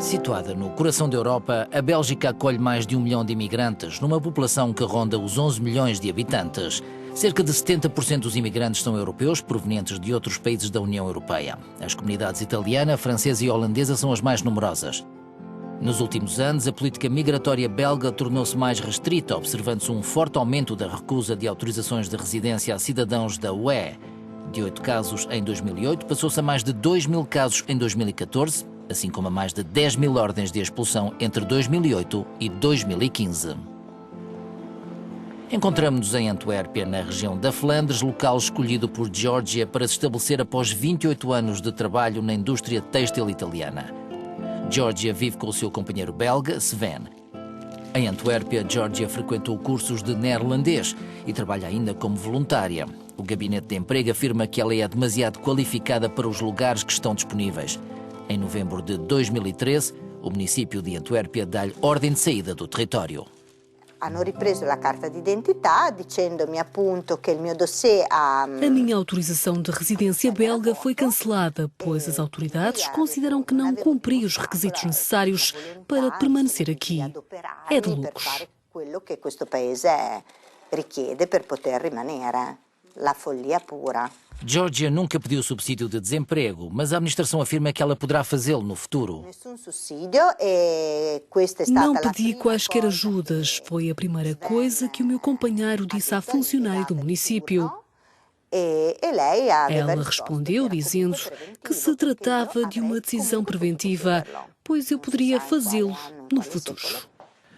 Situada no coração da Europa, a Bélgica acolhe mais de 1 milhão de imigrantes, numa população que ronda os 11 milhões de habitantes. Cerca de 70% dos imigrantes são europeus, provenientes de outros países da União Europeia. As comunidades italiana, francesa e holandesa são as mais numerosas. Nos últimos anos, a política migratória belga tornou-se mais restrita, observando-se um forte aumento da recusa de autorizações de residência a cidadãos da UE. De 8 casos em 2008, passou-se a mais de 2.000 casos em 2014, assim como a mais de 10.000 ordens de expulsão entre 2008 e 2015. Encontramos-nos em Antuérpia, na região da Flandres, local escolhido por Giorgia para se estabelecer após 28 anos de trabalho na indústria têxtil italiana. Giorgia vive com o seu companheiro belga, Sven. Em Antuérpia, Giorgia frequentou cursos de neerlandês e trabalha ainda como voluntária. O gabinete de emprego afirma que ela é demasiado qualificada para os lugares que estão disponíveis. Em novembro de 2013, o município de Antuérpia dá-lhe ordem de saída do território. Hanno ripreso la carta d'identità dicendo-me appunto che il mio dossier A minha autorização de residência belga foi cancelada, pois as autoridades consideram que não cumpri os requisitos necessários para permanecer aqui. É de loucos. Quello che questo paese richiede per poter rimanere. La follia pura. Giorgia nunca pediu subsídio de desemprego, mas a administração afirma que ela poderá fazê-lo no futuro. Não pedi quaisquer ajudas. Foi a primeira coisa que o meu companheiro disse à funcionária do município. Ela respondeu dizendo que se tratava de uma decisão preventiva, pois eu poderia fazê-lo no futuro.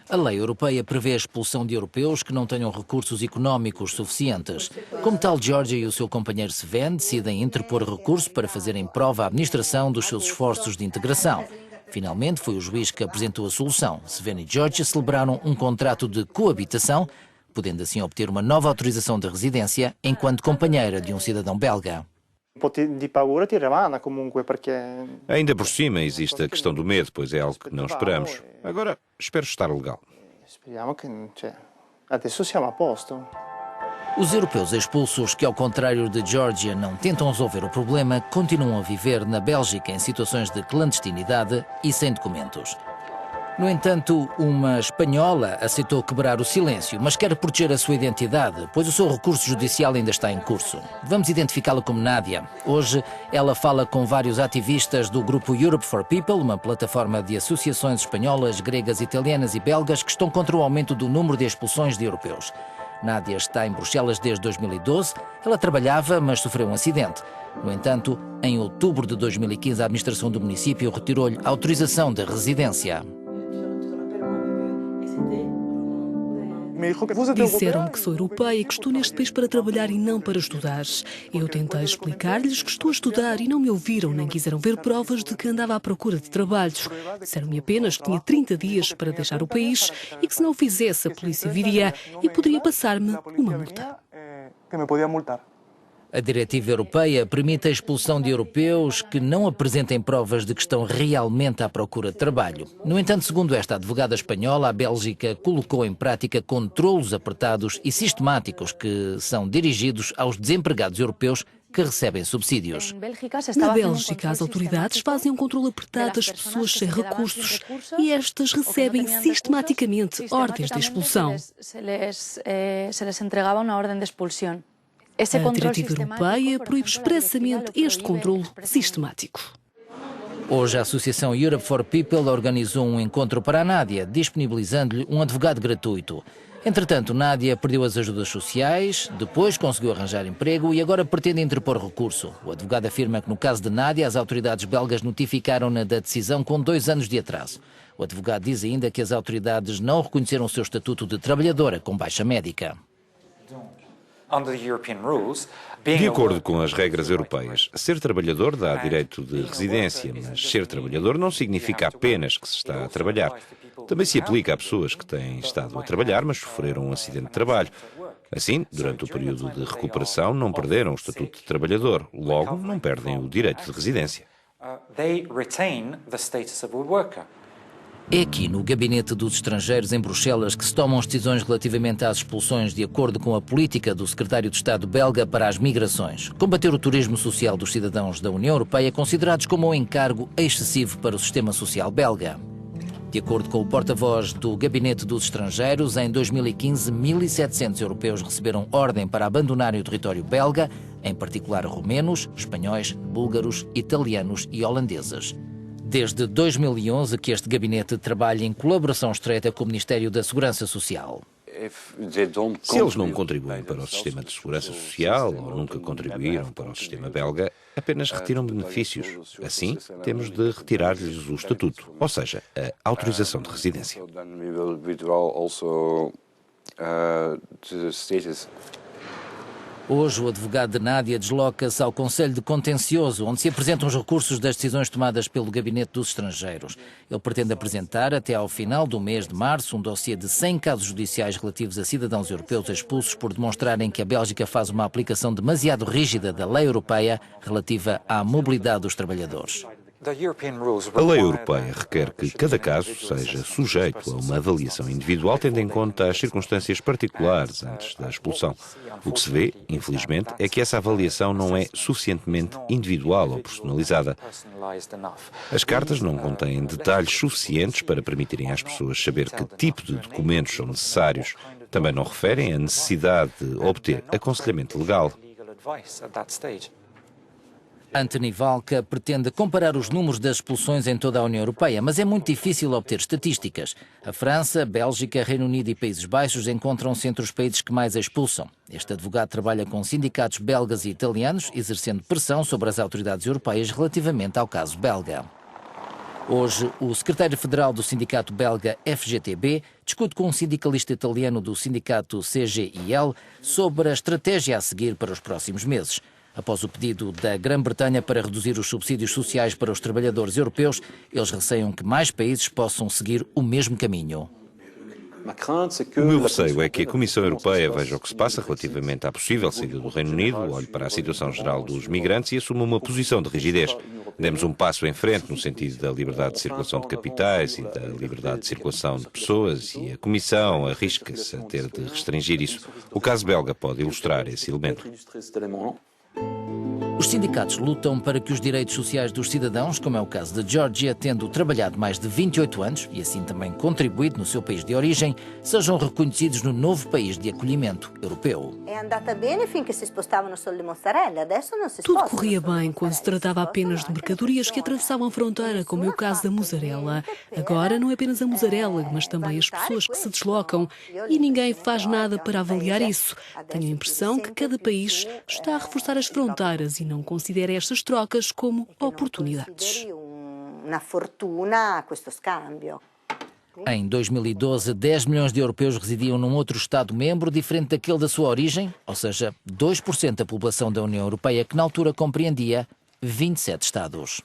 A lei europeia prevê a expulsão de europeus que não tenham recursos económicos suficientes. Como tal, Giorgia e o seu companheiro Sven decidem interpor recurso para fazerem prova à administração dos seus esforços de integração. Finalmente, foi o juiz que apresentou a solução. Sven e Giorgia celebraram um contrato de coabitação, podendo assim obter uma nova autorização de residência enquanto companheira de um cidadão belga. Ainda por cima existe a questão do medo, pois é algo que não esperamos. Agora, espero estar legal. Os europeus expulsos que, ao contrário de Giorgia, não tentam resolver o problema, continuam a viver na Bélgica em situações de clandestinidade e sem documentos. No entanto, uma espanhola aceitou quebrar o silêncio, mas quer proteger a sua identidade, pois o seu recurso judicial ainda está em curso. Vamos identificá-la como Nádia. Hoje, ela fala com vários ativistas do grupo Europe for People, uma plataforma de associações espanholas, gregas, italianas e belgas que estão contra o aumento do número de expulsões de europeus. Nádia está em Bruxelas desde 2012. Ela trabalhava, mas sofreu um acidente. No entanto, em outubro de 2015, a administração do município retirou-lhe a autorização de residência. Disseram-me que sou europeia e que estou neste país para trabalhar e não para estudar. Eu tentei explicar-lhes que estou a estudar e não me ouviram, nem quiseram ver provas de que andava à procura de trabalhos. Disseram-me apenas que tinha 30 dias para deixar o país e que se não o fizesse a polícia viria e poderia passar-me uma multa. A diretiva europeia permite a expulsão de europeus que não apresentem provas de que estão realmente à procura de trabalho. No entanto, segundo esta advogada espanhola, a Bélgica colocou em prática controlos apertados e sistemáticos que são dirigidos aos desempregados europeus que recebem subsídios. Na Bélgica, as autoridades fazem um controle apertado das pessoas sem recursos e estas recebem sistematicamente ordens de expulsão. A diretiva europeia proíbe expressamente este controle sistemático. Hoje, a Associação Europe for People organizou um encontro para a Nádia, disponibilizando-lhe um advogado gratuito. Entretanto, Nádia perdeu as ajudas sociais, depois conseguiu arranjar emprego e agora pretende interpor recurso. O advogado afirma que, no caso de Nádia, as autoridades belgas notificaram-na da decisão com 2 anos de atraso. O advogado diz ainda que as autoridades não reconheceram o seu estatuto de trabalhadora com baixa médica. De acordo com as regras europeias, ser trabalhador dá direito de residência, mas ser trabalhador não significa apenas que se está a trabalhar. Também se aplica a pessoas que têm estado a trabalhar, mas sofreram um acidente de trabalho. Assim, durante o período de recuperação, não perderam o estatuto de trabalhador, logo não perdem o direito de residência. É aqui, no Gabinete dos Estrangeiros, em Bruxelas, que se tomam as decisões relativamente às expulsões de acordo com a política do Secretário de Estado belga para as migrações. Combater o turismo social dos cidadãos da União Europeia, considerados como um encargo excessivo para o sistema social belga. De acordo com o porta-voz do Gabinete dos Estrangeiros, em 2015, 1.700 europeus receberam ordem para abandonarem o território belga, em particular romenos, espanhóis, búlgaros, italianos e holandeses. Desde 2011 que este gabinete trabalha em colaboração estreita com o Ministério da Segurança Social. Se eles não contribuem para o sistema de segurança social ou nunca contribuíram para o sistema belga, apenas retiram benefícios. Assim, temos de retirar-lhes o estatuto, ou seja, a autorização de residência. Hoje, o advogado de Nádia desloca-se ao Conselho de Contencioso, onde se apresentam os recursos das decisões tomadas pelo Gabinete dos Estrangeiros. Ele pretende apresentar, até ao final do mês de março, um dossiê de 100 casos judiciais relativos a cidadãos europeus expulsos por demonstrarem que a Bélgica faz uma aplicação demasiado rígida da lei europeia relativa à mobilidade dos trabalhadores. A lei europeia requer que cada caso seja sujeito a uma avaliação individual, tendo em conta as circunstâncias particulares antes da expulsão. O que se vê, infelizmente, é que essa avaliação não é suficientemente individual ou personalizada. As cartas não contêm detalhes suficientes para permitirem às pessoas saber que tipo de documentos são necessários. Também não referem a necessidade de obter aconselhamento legal. Anthony Valka pretende comparar os números das expulsões em toda a União Europeia, mas é muito difícil obter estatísticas. A França, Bélgica, Reino Unido e Países Baixos encontram-se entre os países que mais expulsam. Este advogado trabalha com sindicatos belgas e italianos, exercendo pressão sobre as autoridades europeias relativamente ao caso belga. Hoje, o secretário-federal do sindicato belga FGTB discute com um sindicalista italiano do sindicato CGIL sobre a estratégia a seguir para os próximos meses. Após o pedido da Grã-Bretanha para reduzir os subsídios sociais para os trabalhadores europeus, eles receiam que mais países possam seguir o mesmo caminho. O meu receio é que a Comissão Europeia veja o que se passa relativamente à possível saída do Reino Unido, olhe para a situação geral dos migrantes e assuma uma posição de rigidez. Demos um passo em frente no sentido da liberdade de circulação de capitais e da liberdade de circulação de pessoas e a Comissão arrisca-se a ter de restringir isso. O caso belga pode ilustrar esse elemento. Os sindicatos lutam para que os direitos sociais dos cidadãos, como é o caso de Geórgia, tendo trabalhado mais de 28 anos e assim também contribuído no seu país de origem, sejam reconhecidos no novo país de acolhimento europeu. Tudo corria bem quando se tratava apenas de mercadorias que atravessavam a fronteira, como é o caso da mussarela. Agora não é apenas a mussarela, mas também as pessoas que se deslocam e ninguém faz nada para avaliar isso. Tenho a impressão que cada país está a reforçar as fronteiras e não considera estas trocas como oportunidades. Em 2012, 10 milhões de europeus residiam num outro Estado-membro diferente daquele da sua origem, ou seja, 2% da população da União Europeia, que na altura compreendia 27 Estados.